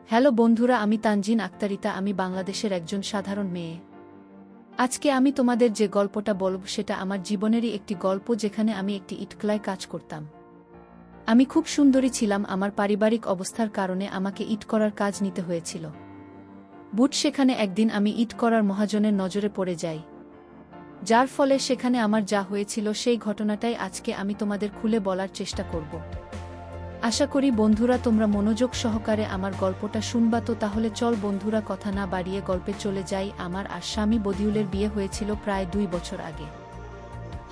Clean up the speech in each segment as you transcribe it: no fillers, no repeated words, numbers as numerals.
Hello বন্ধুরা, আমি তানজিন আক্তারিতা। আমি বাংলাদেশের একজন সাধারণ মেয়ে। আজকে আমি তোমাদের যে গল্পটা বলব সেটা আমার জীবনেরই একটি গল্প, যেখানে আমি একটি ইটকলায় কাজ করতাম। আমি খুব সুন্দরী ছিলাম। আমার পারিবারিক অবস্থার কারণে আমাকে ইট করার কাজ নিতে হয়েছিল। সেখানে একদিন আমি ইট করার মহাজনের নজরে পড়ে যাই, যার ফলে সেখানে আমার যা হয়েছিল সেই ঘটনাটাই আজকে আমি তোমাদের খুলে বলার চেষ্টা করব। আশা করি বন্ধুরা তোমরা মনোযোগ সহকারে আমার গল্পটা শুনবা। তো তাহলে চল বন্ধুরা, কথা না বাড়িয়ে গল্পে চলে যাই। আমার আর স্বামী বদিউলের বিয়ে হয়েছিল প্রায় 2 বছর আগে।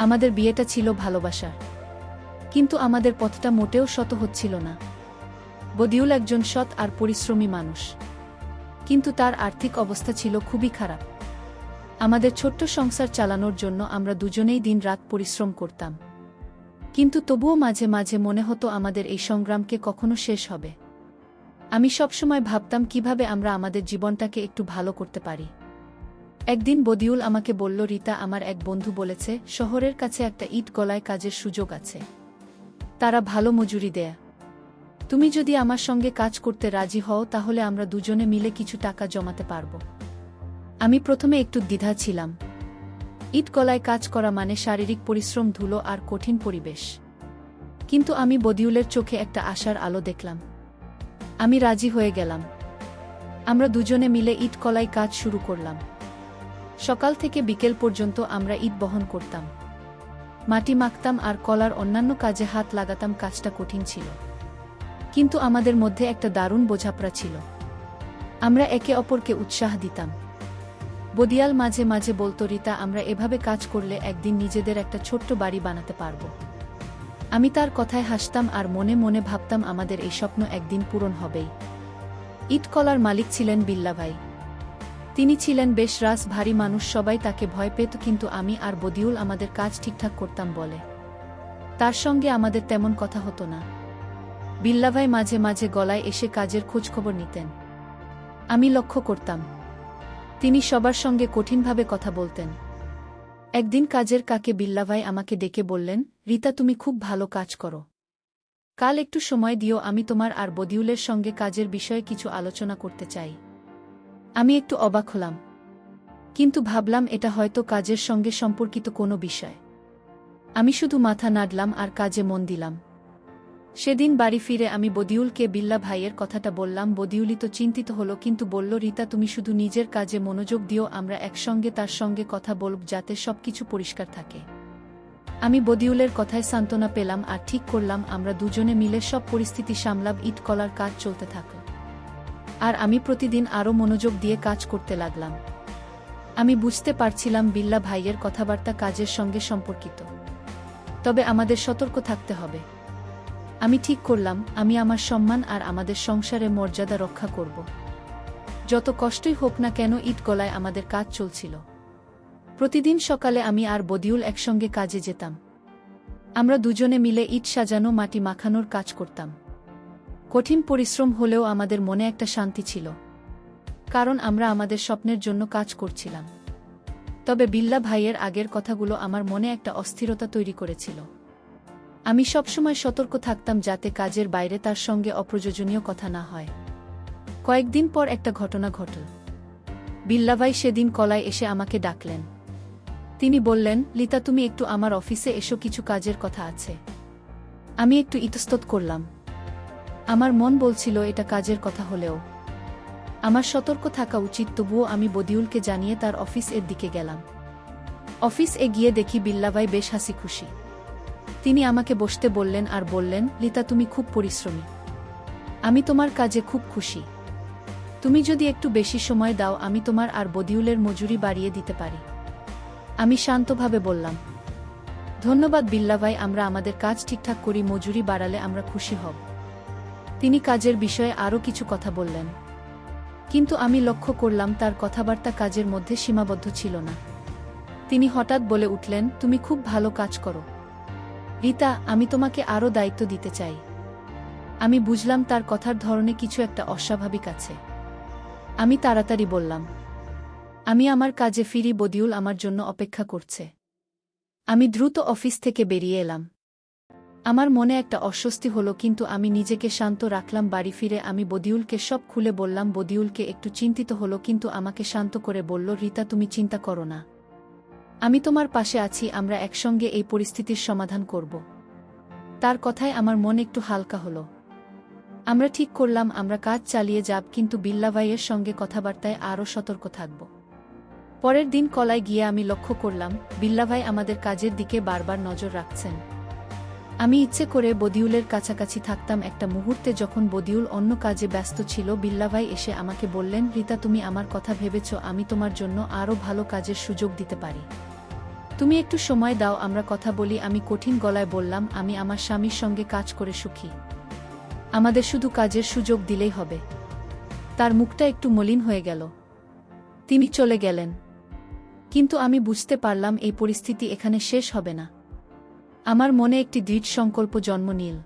আমাদের বিয়েটা ছিল ভালোবাসার, কিন্তু আমাদের পথটা মোটেও সত হচ্ছিল না। বদিউল একজন সৎ আর পরিশ্রমী মানুষ, কিন্তু তার আর্থিক অবস্থা ছিল খুবই খারাপ। আমাদের ছোট্ট সংসার চালানোর জন্য আমরা দুজনেই দিন-রাত পরিশ্রম করতাম, কিন্তু তবুও মাঝে মাঝে মনে হতো আমাদের এই সংগ্রামকে কখনো শেষ হবে। আমি সবসময় ভাবতাম কিভাবে আমরা আমাদের জীবনটাকে একটু ভালো করতে পারি। একদিন বদিউল আমাকে বলল, রিতা, আমার এক বন্ধু বলেছে শহরের কাছে একটা ইট গলায় কাজের সুযোগ আছে, তারা ভালো মজুরি দেয়। তুমি যদি আমার সঙ্গে কাজ করতে রাজি হও তাহলে আমরা দুজনে মিলে কিছু টাকা জমাতে পারব। আমি প্রথমে একটু দ্বিধা ছিলাম। ইট গলায় কাজ করা মানে শারীরিক পরিশ্রম, ধুলো আর কঠিন পরিবেশ। কিন্তু আমি বদিউলের চোখে একটা আশার আলো দেখলাম। আমি রাজি হয়ে গেলাম। আমরা দুজনে মিলে ইট কলাই কাজ শুরু করলাম। সকাল থেকে বিকেল পর্যন্ত আমরা ইট বহন করতাম, মাটি মাখতাম আর কলার অন্যান্য কাজে হাত লাগাতাম। কাজটা কঠিন ছিল, কিন্তু আমাদের মধ্যে একটা দারুণ বোঝাপড়া ছিল। আমরা একে অপরকে উৎসাহ দিতাম। বদিয়াল মাঝে মাঝে বলতো, রিতা, আমরা এভাবে কাজ করলে একদিন নিজেদের একটা ছোট্ট বাড়ি বানাতে পারব। আমি তার কথায় হাসতাম আর মনে মনে ভাবতাম আমাদের এই স্বপ্ন একদিন পূরণ হবেই। ইট কলার মালিক ছিলেন বিল্লা ভাই। তিনি ছিলেন বেশ ভারী মানুষ, সবাই তাকে ভয় পেত, কিন্তু আমি আর বদিউল আমাদের কাজ ঠিকঠাক করতাম বলে তার সঙ্গে আমাদের তেমন কথা হতো না। বিল্লা ভাই মাঝে মাঝে গলায় এসে কাজের খোঁজখবর নিতেন। আমি লক্ষ্য করতাম তিনি সবার সঙ্গে কঠিনভাবে কথা বলতেন। একদিন কাজের কাকে বিল্লাভাই আমাকে ডেকে বললেন, রিতা, তুমি খুব ভালো কাজ করো, কাল একটু সময় দিও, আমি তোমার আর বদিউলের সঙ্গে কাজের বিষয়ে কিছু আলোচনা করতে চাই। আমি একটু অবাক হলাম, কিন্তু ভাবলাম এটা হয়তো কাজের সঙ্গে সম্পর্কিত কোনো বিষয়। আমি শুধু মাথা নাড়লাম আর কাজে মন দিলাম। সেদিন বাড়ি ফিরে আমি বদিউলকে বিল্লা ভাইয়ের কথাটা বললাম। বদিউলই তো চিন্তিত হলো, কিন্তু বলল, রিতা, তুমি শুধু নিজের কাজে মনোযোগ দিও, আমরা একসঙ্গে তার সঙ্গে কথা বলব যাতে সবকিছু পরিষ্কার থাকে। আমি বদিউলের কথায় সান্ত্বনা পেলাম আর ঠিক করলাম আমরা দুজনে মিলে সব পরিস্থিতি সামলাব। ইট কলার কাজ চলতে থাকল, আর আমি প্রতিদিন আরও মনোযোগ দিয়ে কাজ করতে লাগলাম। আমি বুঝতে পারছিলাম বিল্লা ভাইয়ের কথাবার্তা কাজের সঙ্গে সম্পর্কিত, তবে আমাদের সতর্ক থাকতে হবে। আমি ঠিক করলাম আমি আমার সম্মান আর আমাদের সংসারের মর্যাদা রক্ষা করব, যত কষ্টই হোক না কেন। ইট গলায় আমাদের কাজ চলছিল। প্রতিদিন সকালে আমি আর বদিউল একসঙ্গে কাজে যেতাম। আমরা দুজনে মিলে ইট সাজানো, মাটি মাখানোর কাজ করতাম। কঠিন পরিশ্রম হলেও আমাদের মনে একটা শান্তি ছিল, কারণ আমরা আমাদের স্বপ্নের জন্য কাজ করছিলাম। তবে বিল্লা ভাইয়ের আগের কথাগুলো আমার মনে একটা অস্থিরতা তৈরি করেছিল। আমি সবসময় সতর্ক থাকতাম যাতে কাজের বাইরে তার সঙ্গে অপ্রয়োজনীয় কথা না হয়। কয়েকদিন পর একটা ঘটনা ঘটল। বিল্লাভাই সেদিন কলায় এসে আমাকে ডাকলেন। তিনি বললেন, লিতা, তুমি একটু আমার অফিসে এসো, কিছু কাজের কথা আছে। আমি একটু ইতস্তত করলাম। আমার মন বলছিল এটা কাজের কথা হলেও আমার সতর্ক থাকা উচিত। তবুও আমি বদিউলকে জানিয়ে তার অফিস এর দিকে গেলাম। অফিস এ গিয়ে দেখি বিল্লাভাই বেশ হাসি খুশি। তিনি আমাকে বসতে বললেন আর বললেন, লিতা, তুমি খুব পরিশ্রমী, আমি তোমার কাজে খুব খুশি। তুমি যদি একটু বেশি সময় দাও আমি তোমার আর বদিউলের মজুরি বাড়িয়ে দিতে পারি। আমি শান্তভাবে বললাম, ধন্যবাদ বিল্লাভাই, আমরা আমাদের কাজ ঠিকঠাক করি, মজুরি বাড়ালে আমরা খুশি হব। তিনি কাজের বিষয়ে আরও কিছু কথা বললেন, কিন্তু আমি লক্ষ্য করলাম তার কথাবার্তা কাজের মধ্যে সীমাবদ্ধ ছিল না। তিনি হঠাৎ বলে উঠলেন, তুমি খুব ভালো কাজ করো রিতা, আমি তোমাকে আরও দায়িত্ব দিতে চাই। আমি বুঝলাম তার কথার ধরনে কিছু একটা অস্বাভাবিক আছে। আমি তাড়াতাড়ি বললাম, আমি আমার কাজে ফিরি, বদিউল আমার জন্য অপেক্ষা করছে। আমি দ্রুত অফিস থেকে বেরিয়ে এলাম। আমার মনে একটা অস্বস্তি হলো, কিন্তু আমি নিজেকে শান্ত রাখলাম। বাড়ি ফিরে আমি বদিউলকে সব খুলে বললাম। বদিউলকে একটু চিন্তিত হলো, কিন্তু আমাকে শান্ত করে বলল, রিতা, তুমি চিন্তা করো না, আমি তোমার পাশে আছি, আমরা একসঙ্গে এই পরিস্থিতির সমাধান করব। তার কথায় আমার মন একটু হালকা হলো। আমরা ঠিক করলাম আমরা কাজ চালিয়ে যাব, কিন্তু বিল্লা ভাইয়ের সঙ্গে কথাবার্তায় আরও সতর্ক থাকব। পরের দিন কলায় গিয়ে আমি লক্ষ্য করলাম বিল্লা ভাই আমাদের কাজের দিকে বারবার নজর রাখছেন। আমি ইচ্ছে করে বদিউলের কাছাকাছি থাকতাম। একটা মুহূর্তে যখন বদিউল অন্য কাজে ব্যস্ত ছিল, বিল্লা ভাই এসে আমাকে বললেন, রিতা, তুমি আমার কথা ভেবেছ? আমি তোমার জন্য আরও ভালো কাজের সুযোগ দিতে পারি। তুমি একটু সময় দাও, আমরা কথা বলি। আমি কঠিন গলায় বললাম, আমি আমার স্বামীর সঙ্গে কাজ করে সুখী, আমাদের শুধু কাজের সুযোগ দিলেই হবে। তার মুখটা একটু মলিন হয়ে গেল। তিনি চলে গেলেন। কিন্তু আমি বুঝতে পারলাম এই পরিস্থিতি এখানে শেষ হবে না। আমার মনে একটি দৃঢ় সংকল্প জন্ম নিল।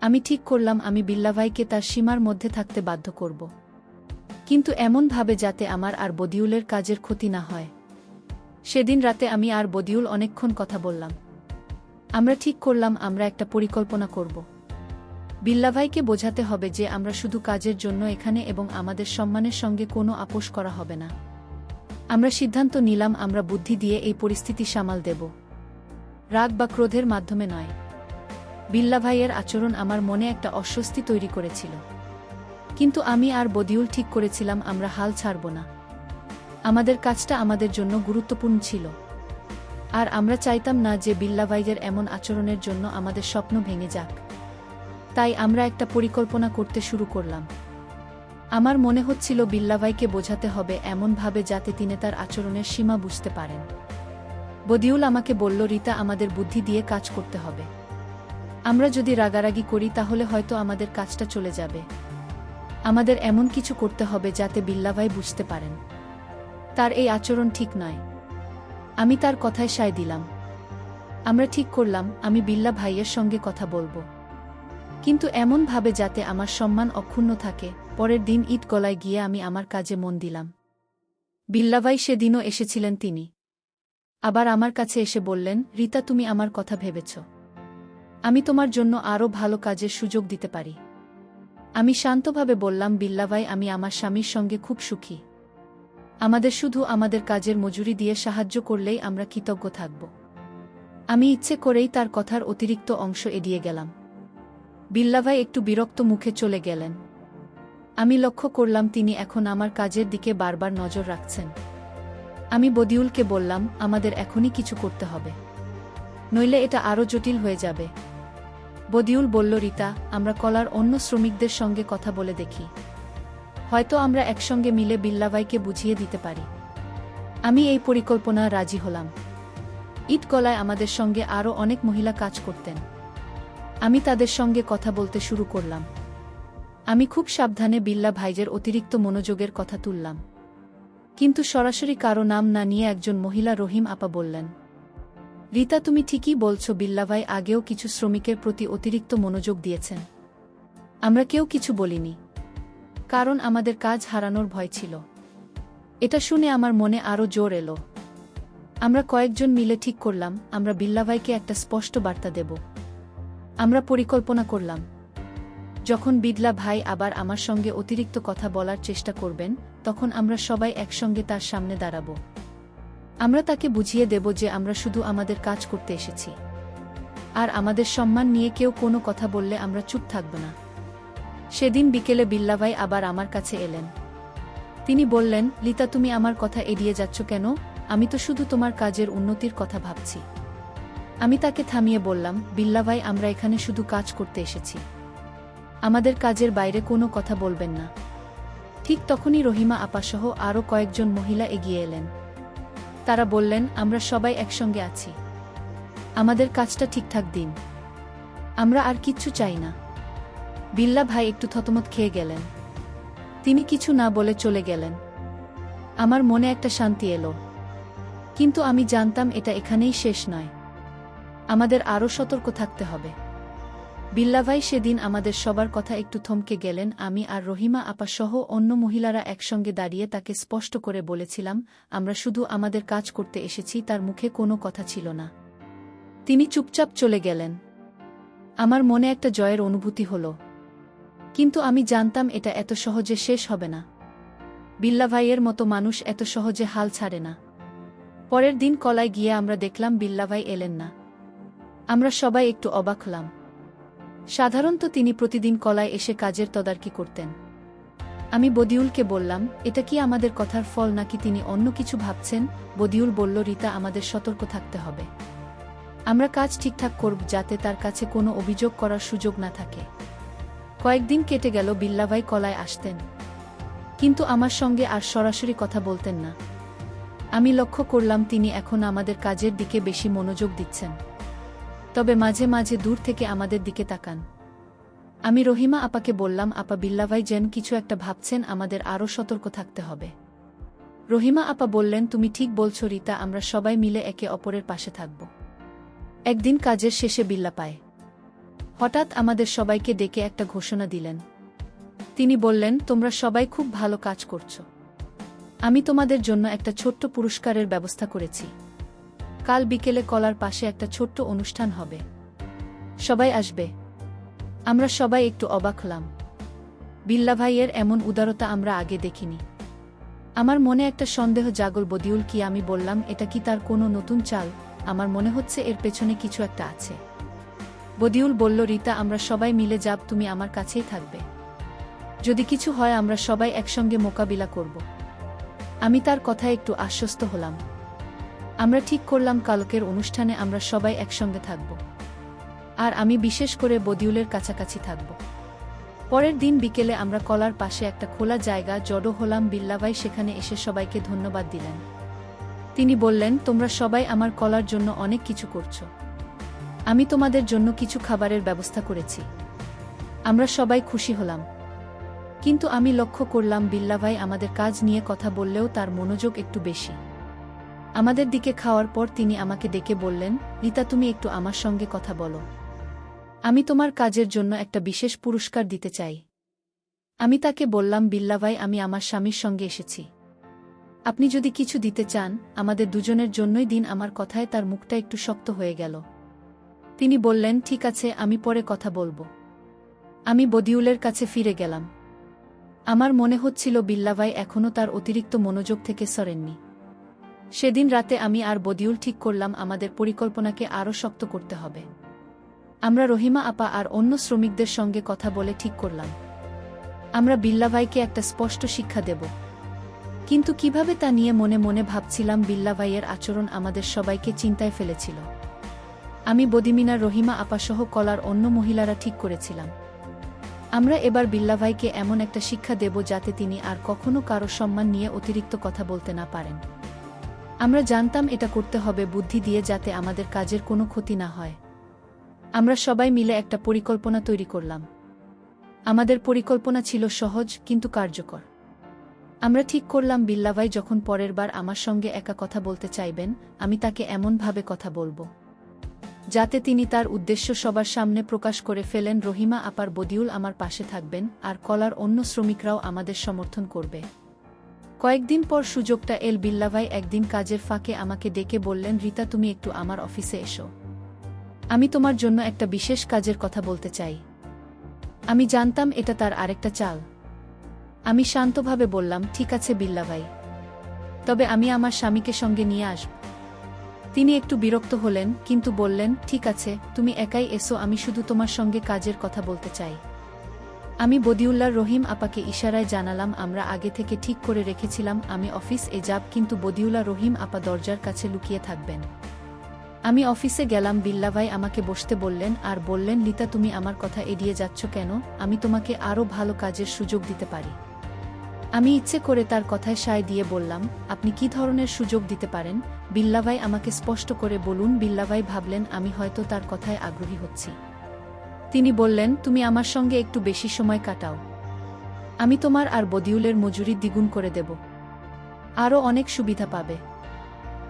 আমি ঠিক করলাম আমি বিল্লা ভাইকে তার সীমার মধ্যে থাকতে বাধ্য করব, কিন্তু এমনভাবে যাতে আমার আর বদিউলের কাজের ক্ষতি না হয়। সেদিন রাতে আমি আর বদিউল অনেকক্ষণ কথা বললাম। আমরা ঠিক করলাম আমরা একটা পরিকল্পনা করব। বিল্লা ভাইকে বোঝাতে হবে যে আমরা শুধু কাজের জন্য এখানে এবং আমাদের সম্মানের সঙ্গে কোনো আপোষ করা হবে না। আমরা সিদ্ধান্ত নিলাম আমরা বুদ্ধি দিয়ে এই পরিস্থিতি সামাল দেব, রাগ বা ক্রোধের মাধ্যমে নয়। বিল্লা ভাইয়ের আচরণ আমার মনে একটা অস্বস্তি তৈরি করেছিল, কিন্তু আমি আর বদিউল ঠিক করেছিলাম আমরা হাল ছাড়ব না। আমাদের কাজটা আমাদের জন্য গুরুত্বপূর্ণ ছিল, আর আমরা চাইতাম না যে বিল্লা ভাইয়ের এমন আচরণের জন্য আমাদের স্বপ্ন ভেঙে যাক। তাই আমরা একটা পরিকল্পনা করতে শুরু করলাম। আমার মনে হচ্ছিল বিল্লা ভাইকে বোঝাতে হবে এমনভাবে যাতে তিনি তার আচরণের সীমা বুঝতে পারেন। বদিউল আমাকে বলল, রিতা, আমাদের বুদ্ধি দিয়ে কাজ করতে হবে। আমরা যদি রাগারাগি করি তাহলে হয়তো আমাদের কাজটা চলে যাবে। আমাদের এমন কিছু করতে হবে যাতে বিল্লা ভাই বুঝতে পারেন তার এই আচরণ ঠিক নয়। আমি তার কথায় সায় দিলাম। আমরা ঠিক করলাম আমি বিল্লা ভাইয়ের সঙ্গে কথা বলবো, কিন্তু এমনভাবে যাতে আমার সম্মান অক্ষুণ্ণ থাকে। পরের দিন ঈদ গলায় গিয়ে আমি আমার কাজে মন দিলাম। বিল্লা ভাই সেদিনও এসেছিলেন। তিনি আবার আমার কাছে এসে বললেন, রিতা, তুমি আমার কথা ভেবেছ? আমি তোমার জন্য আরও ভালো কাজের সুযোগ দিতে পারি। আমি শান্তভাবে বললাম, বিল্লা ভাই, আমি আমার স্বামীর সঙ্গে খুব সুখী। আমাদের শুধু আমাদের কাজের মজুরি দিয়ে সাহায্য করলেই আমরা কৃতজ্ঞ থাকব। আমি ইচ্ছে করেই তার কথার অতিরিক্ত অংশ এড়িয়ে গেলাম। বিল্লা ভাই একটু বিরক্ত মুখে চলে গেলেন। আমি লক্ষ্য করলাম তিনি এখন আমার কাজের দিকে বারবার নজর রাখছেন। আমি বদিউলকে বললাম, আমাদের এখনই কিছু করতে হবে, নইলে এটা আরও জটিল হয়ে যাবে। বদিউল বলল, রিতা, আমরা কলার অন্য শ্রমিকদের সঙ্গে কথা বলে দেখি, হয়তো আমরা একসঙ্গে মিলে বিল্লা ভাইকে বুঝিয়ে দিতে পারি। আমি এই পরিকল্পনা রাজি হলাম। ঈদ কলায় আমাদের সঙ্গে আরও অনেক মহিলা কাজ করতেন। আমি তাদের সঙ্গে কথা বলতে শুরু করলাম। আমি খুব সাবধানে বিল্লা ভাইয়ের অতিরিক্ত মনোযোগের কথা তুললাম, কিন্তু সরাসরি কারো নাম না নিয়ে একজন মহিলা রহিম আপা বললেন, রিতা, তুমি ঠিকই বলছো, বিল্লা ভাই আগেও কিছু শ্রমিকের প্রতি অতিরিক্ত মনোযোগ দিয়েছেন। আমরা কেউ কিছু বলিনি, কারণ আমাদের কাজ হারানোর ভয় ছিল। এটা শুনে আমার মনে আরও জোর এলো। আমরা কয়েকজন মিলে ঠিক করলাম আমরা বিল্লা ভাইকে একটা স্পষ্ট বার্তা দেব। আমরা পরিকল্পনা করলাম, যখন বিল্লা ভাই আবার আমার সঙ্গে অতিরিক্ত কথা বলার চেষ্টা করবেন, তখন আমরা সবাই একসঙ্গে তার সামনে দাঁড়াব। আমরা তাকে বুঝিয়ে দেব যে আমরা শুধু আমাদের কাজ করতে এসেছি, আর আমাদের সম্মান নিয়ে কেউ কোনো কথা বললে আমরা চুপ থাকব না। সেদিন বিকেলে বিল্লা ভাই আবার আমার কাছে এলেন। তিনি বললেন, রিতা, তুমি আমার কথা এড়িয়ে যাচ্ছ কেন? আমি তো শুধু তোমার কাজের উন্নতির কথা ভাবছি। আমি তাকে থামিয়ে বললাম, বিল্লা ভাই, আমরা এখানে শুধু কাজ করতে এসেছি, আমাদের কাজের বাইরে কোনো কথা বলবেন না। ঠিক তখনই রহিমা আপাসহ আরও কয়েকজন মহিলা এগিয়ে এলেন। তারা বললেন, আমরা সবাই একসঙ্গে আছি, আমাদের কাজটা ঠিকঠাক দিন, আমরা আর কিচ্ছু চাই না। বিল্লা ভাই একটু থতমত খেয়ে গেলেন। তিনি কিছু না বলে চলে গেলেন। আমার মনে একটা শান্তি এলো, কিন্তু আমি জানতাম এটা এখানেই শেষ নয়, আমাদের আরও সতর্ক থাকতে হবে। বিল্লা ভাই সেদিন আমাদের সবার কথা একটু থমকে গেলেন। আমি আর রহিমা আপা সহ অন্য মহিলারা একসঙ্গে দাঁড়িয়ে তাকে স্পষ্ট করে বলেছিলাম, আমরা শুধু আমাদের কাজ করতে এসেছি। তার মুখে কোনো কথা ছিল না, তিনি চুপচাপ চলে গেলেন। আমার মনে একটা জয়ের অনুভূতি হলো, কিন্তু আমি জানতাম এটা এত সহজে শেষ হবে না। বিল্লা ভাইয়ের মতো মানুষ এত সহজে হাল ছাড়ে না। পরের দিন কলায় গিয়ে আমরা দেখলাম বিল্লা ভাই এলেন না। আমরা সবাই একটু অবাক হলাম। সাধারণত তিনি প্রতিদিন কলায় এসে কাজের তদারকি করতেন। আমি বদিউলকে বললাম, এটা কি আমাদের কথার ফল নাকি তিনি অন্য কিছু ভাবছেন? বদিউল বলল, রিতা, আমাদের সতর্ক থাকতে হবে। আমরা কাজ ঠিকঠাক করব যাতে তার কাছে কোনো অভিযোগ করার সুযোগ না থাকে। কয়েকদিন কেটে গেল, বিল্লা ভাই কলায় আসতেন, কিন্তু আমার সঙ্গে আর সরাসরি কথা বলতেন না। আমি লক্ষ্য করলাম তিনি এখন আমাদের কাজের দিকে বেশি মনোযোগ দিচ্ছেন, তবে মাঝে মাঝে দূর থেকে আমাদের দিকে তাকান। আমি রহিমা আপাকে বললাম, আপা, বিল্লা ভাই যেন কিছু একটা ভাবছেন, আমাদের আরও সতর্ক থাকতে হবে। রহিমা আপা বললেন, তুমি ঠিক বলছো রিতা, আমরা সবাই মিলে একে অপরের পাশে থাকব। একদিন কাজের শেষে বিল্লা পায় হঠাৎ আমাদের সবাইকে ডেকে একটা ঘোষণা দিলেন। তিনি বললেন, তোমরা সবাই খুব ভালো কাজ করছো। আমি তোমাদের জন্য একটা ছোট্ট পুরস্কারের ব্যবস্থা করেছি। কাল বিকেলে কলার পাশে একটা ছোট্ট অনুষ্ঠান হবে, সবাই আসবে। আমরা সবাই একটু অবাক হলাম। বিল্লা ভাইয়ের এমন উদারতা আমরা আগে দেখিনি। আমার মনে একটা সন্দেহ জাগল। বদিউল কি? আমি বললাম, এটা কি তার কোনো নতুন চাল? আমার মনে হচ্ছে এর পেছনে কিছু একটা আছে। বদিউল বলল, রিতা, আমরা সবাই মিলে যাব, তুমি আমার কাছেই থাকবে। যদি কিছু হয় আমরা সবাই একসঙ্গে মোকাবিলা করব। আমি তার কথায় একটু আশ্বস্ত হলাম। আমরা ঠিক করলাম কালকের অনুষ্ঠানে আমরা সবাই একসঙ্গে থাকব, আর আমি বিশেষ করে বদিউলের কাছাকাছি থাকব। পরের দিন বিকেলে আমরা কলার পাশে একটা খোলা জায়গা জড়ো হলাম। বিল্লাভাই সেখানে এসে সবাইকে ধন্যবাদ দিলেন। তিনি বললেন, তোমরা সবাই আমার কলার জন্য অনেক কিছু করছো। আমি তোমাদের জন্য কিছু খাবারের ব্যবস্থা করেছি। আমরা সবাই খুশি হলাম, কিন্তু আমি লক্ষ্য করলাম বিল্লাভাই আমাদের কাজ নিয়ে কথা বললেও তার মনোযোগ একটু বেশি। আমাদের দিকে খাওয়ার পর তিনি আমাকে ডেকে বললেন, রিতা, তুমি একটু আমার সঙ্গে কথা বলো। আমি তোমার কাজের জন্য একটা বিশেষ পুরস্কার দিতে চাই। আমি তাকে বললাম, বিল্লাভাই, আমি আমার স্বামীর সঙ্গে এসেছি। আপনি যদি কিছু দিতে চান, আমাদের দুজনের জন্যই দিন। আমার কথায় তার মুখটা একটু শক্ত হয়ে গেল। তিনি বললেন, ঠিক আছে, আমি পরে কথা বলবো। আমি বদিউলের কাছে ফিরে গেলাম। আমার মনে হচ্ছিল বিল্লাভাই এখনও তার অতিরিক্ত মনোযোগ থেকে সরেননি। সেদিন রাতে আমি আর বদিউল ঠিক করলাম আমাদের পরিকল্পনাকে আরও শক্ত করতে হবে। আমরা রহিমা আপা আর অন্য শ্রমিকদের সঙ্গে কথা বলে ঠিক করলাম আমরা বিল্লাভাইকে একটা স্পষ্ট শিক্ষা দেব। কিন্তু কিভাবে তা নিয়ে মনে মনে ভাবছিলাম। বিল্লাভাইয়ের আচরণ আমাদের সবাইকে চিন্তায় ফেলেছিল। আমি বদিমিনা, রহিমা আপাসহ কলার অন্য মহিলারা ঠিক করেছিলাম আমরা এবার বিল্লাভাইকে এমন একটা শিক্ষা দেব যাতে তিনি আর কখনো কারো সম্মান নিয়ে অতিরিক্ত কথা বলতে না পারেন। আমরা জানতাম এটা করতে হবে বুদ্ধি দিয়ে, যাতে আমাদের কাজের কোনো ক্ষতি না হয়। আমরা সবাই মিলে একটা পরিকল্পনা তৈরি করলাম। আমাদের পরিকল্পনা ছিল সহজ কিন্তু কার্যকর। আমরা ঠিক করলাম বিল্লাভাই যখন পরের বার আমার সঙ্গে একা কথা বলতে চাইবেন, আমি তাকে এমনভাবে কথা বলবো যাতে তিনি তার উদ্দেশ্য সবার সামনে প্রকাশ করে ফেলেন। রহিমা আপার বদিউল আমার পাশে থাকবেন, আর কলার অন্য শ্রমিকরাও আমাদের সমর্থন করবে। কয়েকদিন পর সুযোগটা এল। বিল্লাভাই একদিন কাজের ফাঁকে আমাকে ডেকে বললেন, রিতা, তুমি একটু আমার অফিসে এসো। আমি তোমার জন্য একটা বিশেষ কাজের কথা বলতে চাই। আমি জানতাম এটা তার আরেকটা চাল। আমি শান্তভাবে বললাম, ঠিক আছে বিল্লাভাই, তবে আমি আমার স্বামীকে সঙ্গে নিয়ে আসব। তিনি একটু বিরক্ত হলেন, কিন্তু বললেন, ঠিক আছে, তুমি একাই এসো, আমি শুধু তোমার সঙ্গে কাজের কথা বলতে চাই। আমি বদিউল্লাহ রহিম আপাকে ইশারায় জানালাম আমরা আগে থেকে ঠিক করে রেখেছিলাম আমি অফিস যাব, কিন্তু বদিউল্লাহ রহিম আপা দরজার কাছে লুকিয়ে থাকবেন। আমি অফিসে গেলাম। বিল্লাভাই আমাকে বসতে বললেন আর বললেন, রিতা, তুমি আমার কথা এড়িয়ে যাচ্ছ কেন? আমি তোমাকে আরও ভালো কাজের সুযোগ দিতে পারি। আমি ইচ্ছে করে তার কথায় সায় দিয়ে বললাম, আপনি কি ধরনের সুযোগ দিতে পারেন? বিল্লাভাই আমাকে স্পষ্ট করে বলুন। বিল্লাভাই ভাবলেন আমি হয়তো তার কথায় আগ্রহী হচ্ছি। তিনি বললেন, তুমি আমার সঙ্গে একটু বেশি সময় কাটাও। আমি তোমার আর বদিউলের মজুরি দ্বিগুণ করে দেব। আরও অনেক সুবিধা পাবে।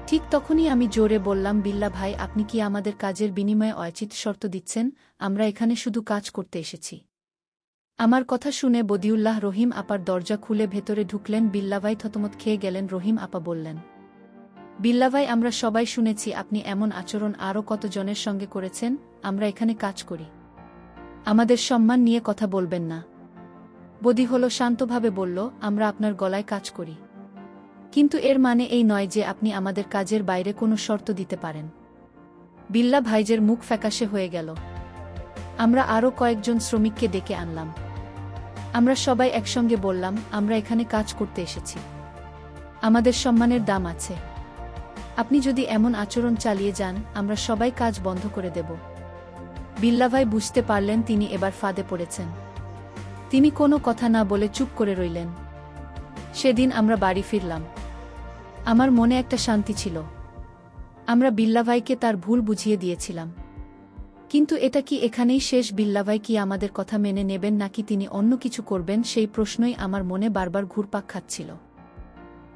ঠিক তখনই আমি জোরে বললাম, বিল্লা ভাই, আপনি কি আমাদের কাজের বিনিময়ে অযাচিত শর্ত দিচ্ছেন? আমরা এখানে শুধু কাজ করতে এসেছি। আমার কথা শুনে বদিউল্লাহ রহিম আপার দরজা খুলে ভেতরে ঢুকলেন। বিল্লাভাই থতমত খেয়ে গেলেন। রহিম আপা বললেন, বিল্লাভাই, আমরা সবাই শুনেছি আপনি এমন আচরণ আরও কতজনের সঙ্গে করেছেন। আমরা এখানে কাজ করি, আমাদের সম্মান নিয়ে কথা বলবেন না। বদি হলো শান্তভাবে বলল, আমরা আপনার গলায় কাজ করি, কিন্তু এর মানে এই নয় যে আপনি আমাদের কাজের বাইরে কোনো শর্ত দিতে পারেন। বিল্লা ভাইজের মুখ ফ্যাকাশে হয়ে গেল। আমরা আরও কয়েকজন শ্রমিককে ডেকে আনলাম। আমরা সবাই একসঙ্গে বললাম, আমরা এখানে কাজ করতে এসেছি, আমাদের সম্মানের দাম আছে। আপনি যদি এমন আচরণ চালিয়ে যান, আমরা সবাই কাজ বন্ধ করে দেব। বিল্লা ভাই বুঝতে পারলেন তিনি এবার ফাঁদে পড়েছেন। তিনি কোনো কথা না বলে চুপ করে রইলেন। সেদিন আমরা বাড়ি ফিরলাম। আমার মনে একটা শান্তি ছিল। আমরা বিল্লা ভাইকে তার ভুল বুঝিয়ে দিয়েছিলাম। কিন্তু এটা কি এখানেই শেষ? বিল্লা ভাই কি আমাদের কথা মেনে নেবেন নাকি তিনি অন্য কিছু করবেন, সেই প্রশ্নই আমার মনে বারবার ঘুরপাক খাচ্ছিল।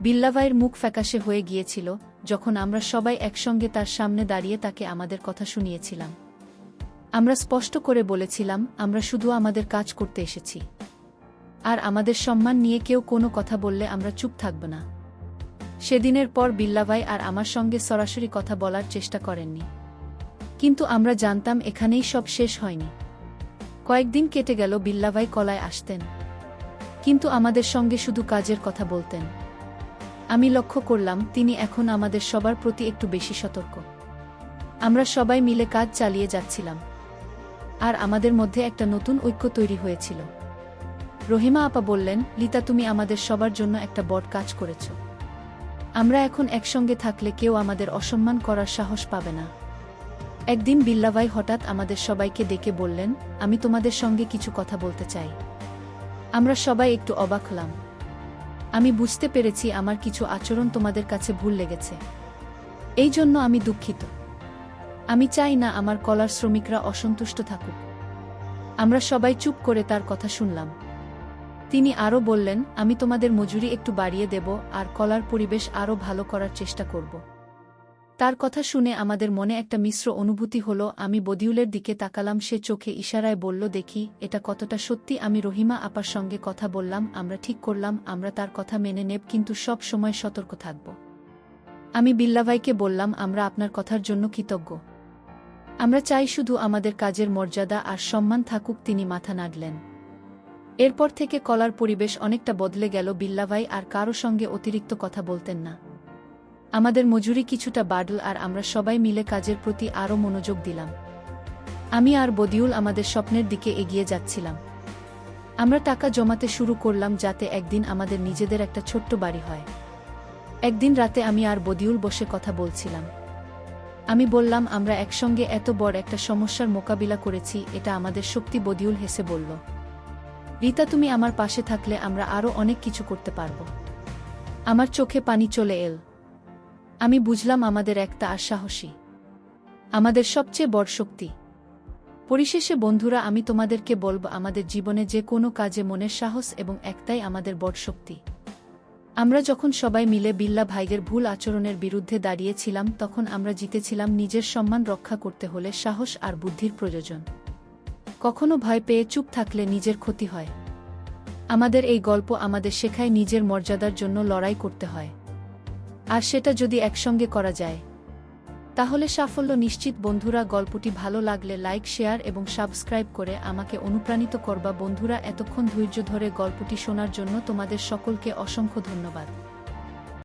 বিল্লা ভাইয়ের মুখ ফ্যাকাশে হয়ে গিয়েছিল যখন আমরা সবাই একসঙ্গে তার সামনে দাঁড়িয়ে তাকে আমাদের কথা শুনিয়েছিলাম। আমরা স্পষ্ট করে বলেছিলাম, আমরা শুধু আমাদের কাজ করতে এসেছি, আর আমাদের সম্মান নিয়ে কেউ কোনো কথা বললে আমরা চুপ থাকব না। সেদিনের পর বিল্লা ভাই আর আমার সঙ্গে সরাসরি কথা বলার চেষ্টা করেননি। কিন্তু আমরা জানতাম এখানেই সব শেষ হয়নি। কয়েকদিন কেটে গেল, বিল্লা ভাই কলায় আসতেন, কিন্তু আমাদের সঙ্গে শুধু কাজের কথা বলতেন। আমি লক্ষ্য করলাম তিনি এখন আমাদের সবার প্রতি একটু বেশি সতর্ক। আমরা সবাই মিলে কাজ চালিয়ে যাচ্ছিলাম, আর আমাদের মধ্যে একটা নতুন ঐক্য তৈরি হয়েছিল। রহিমা আপা বললেন, লিতা, তুমি আমাদের সবার জন্য একটা বড় কাজ করেছ। আমরা এখন একসঙ্গে থাকলে কেউ আমাদের অসম্মান করার সাহস পাবে না। একদিন বিল্লা ভাই হঠাৎ আমাদের সবাইকে ডেকে বললেন, আমি তোমাদের সঙ্গে কিছু কথা বলতে চাই। আমরা সবাই একটু অবাক হলাম। আমি বুঝতে পেরেছি আমার কিছু আচরণ তোমাদের কাছে ভুল লেগেছে। এই জন্য আমি দুঃখিত। আমি চাই না আমার কলার শ্রমিকরা অসন্তুষ্ট থাকুক। আমরা সবাই চুপ করে তার কথা শুনলাম। তিনি আরও বললেন, আমি তোমাদের মজুরি একটু বাড়িয়ে দেব আর কলার পরিবেশ আরও ভালো করার চেষ্টা করব। তার কথা শুনে আমাদের মনে একটা মিশ্র অনুভূতি হলো। আমি বদিউলের দিকে তাকালাম, সে চোখে ইশারায় বলল, দেখি এটা কতটা সত্যি। আমি রহিমা আপার সঙ্গে কথা বললাম, আমরা ঠিক করলাম আমরা তার কথা মেনে নেব, কিন্তু সব সময় সতর্ক থাকব। আমি বিল্লা ভাইকে বললাম, আমরা আপনার কথার জন্য কৃতজ্ঞ। আমরা চাই শুধু আমাদের কাজের মর্যাদা আর সম্মান থাকুক। তিনি মাথা নাড়লেন। এরপর থেকে কলার পরিবেশ অনেকটা বদলে গেল। বিল্লা ভাই আর কারো সঙ্গে অতিরিক্ত কথা বলতেন না। আমাদের মজুরি কিছুটা বাড়ল আর আমরা সবাই মিলে কাজের প্রতি আরও মনোযোগ দিলাম। আমি আর বদিউল আমাদের স্বপ্নের দিকে এগিয়ে যাচ্ছিলাম। আমরা টাকা জমাতে শুরু করলাম যাতে একদিন আমাদের নিজেদের একটা ছোট্ট বাড়ি হয়। একদিন রাতে আমি আর বদিউল বসে কথা বলছিলাম। আমি বললাম, আমরা একসঙ্গে এত বড় একটা সমস্যার মোকাবিলা করেছি, এটা আমাদের শক্তি। বদিউল হেসে বলল, রিতা, তুমি আমার পাশে থাকলে আমরা আরও অনেক কিছু করতে পারব। আমার চোখে পানি চলে এল। আমি বুঝলাম আমাদের একটা আর সাহসী আমাদের সবচেয়ে বড় শক্তি। পরিশেষে বন্ধুরা, আমি তোমাদেরকে বলব, আমাদের জীবনে যে কোনো কাজে মনের সাহস এবং একটাই আমাদের বড় শক্তি। আমরা যখন সবাই মিলে বিল্লা ভাইদের ভুল আচরণের বিরুদ্ধে দাঁড়িয়েছিলাম, তখন আমরা জিতেছিলাম। নিজের সম্মান রক্ষা করতে হলে সাহস আর বুদ্ধির প্রয়োজন। কখনো ভয় পেয়ে চুপ থাকলে নিজের ক্ষতি হয়। আমাদের এই গল্প আমাদের শেখায় নিজের মর্যাদার জন্য লড়াই করতে হয়, আর সেটা যদি একসঙ্গে করা যায় তাহলে সাফল্য নিশ্চিত। বন্ধুরা, গল্পটি ভালো লাগলে লাইক, শেয়ার এবং সাবস্ক্রাইব করে আমাকে অনুপ্রাণিত করবা। বন্ধুরা, এতক্ষণ ধৈর্য ধরে গল্পটি শোনার জন্য তোমাদের সকলকে অসংখ্য ধন্যবাদ।